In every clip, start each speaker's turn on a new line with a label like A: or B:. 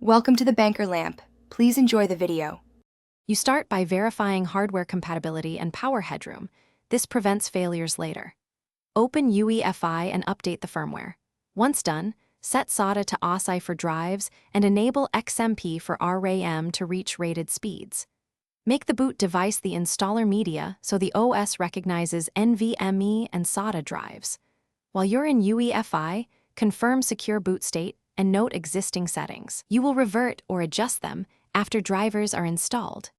A: Welcome to the Banker Lamp. Please enjoy the video.
B: You start by verifying hardware compatibility and power headroom. This prevents failures later. Open UEFI and update the firmware. Once done, set SATA to ASI for drives and enable XMP for RAM to reach rated speeds. Make the boot device the installer media so the OS recognizes NVMe and SATA drives. While you're in UEFI, confirm secure boot state and note existing settings. You will revert or adjust them after drivers are installed.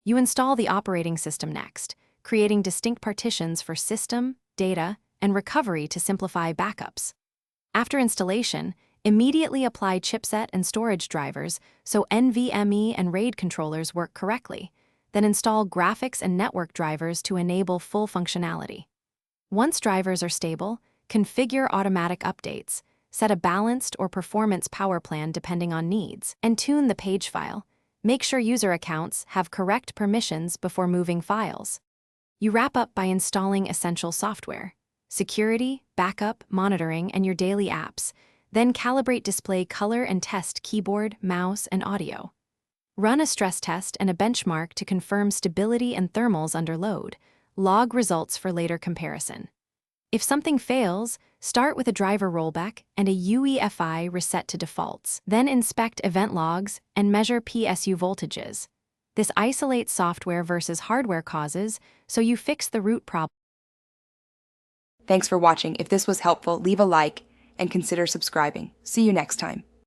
B: You install the operating system next, creating distinct partitions for system, data, and recovery to simplify backups. After installation, immediately apply chipset and storage drivers so NVMe and RAID controllers work correctly, then install graphics and network drivers to enable full functionality. Once drivers are stable, configure automatic updates, set a balanced or performance power plan depending on needs, and tune the page file. Make sure user accounts have correct permissions before moving files. You wrap up by installing essential software, security, backup, monitoring, and your daily apps. Then calibrate display color and test keyboard, mouse, and audio. Run a stress test and a benchmark to confirm stability and thermals under load. Log results for later comparison. If something fails, start with a driver rollback and a UEFI reset to defaults. Then inspect event logs and measure PSU voltages. This isolates software versus hardware causes, so you fix the root problem.
A: Thanks for watching. If this was helpful, leave a like and consider subscribing. See you next time.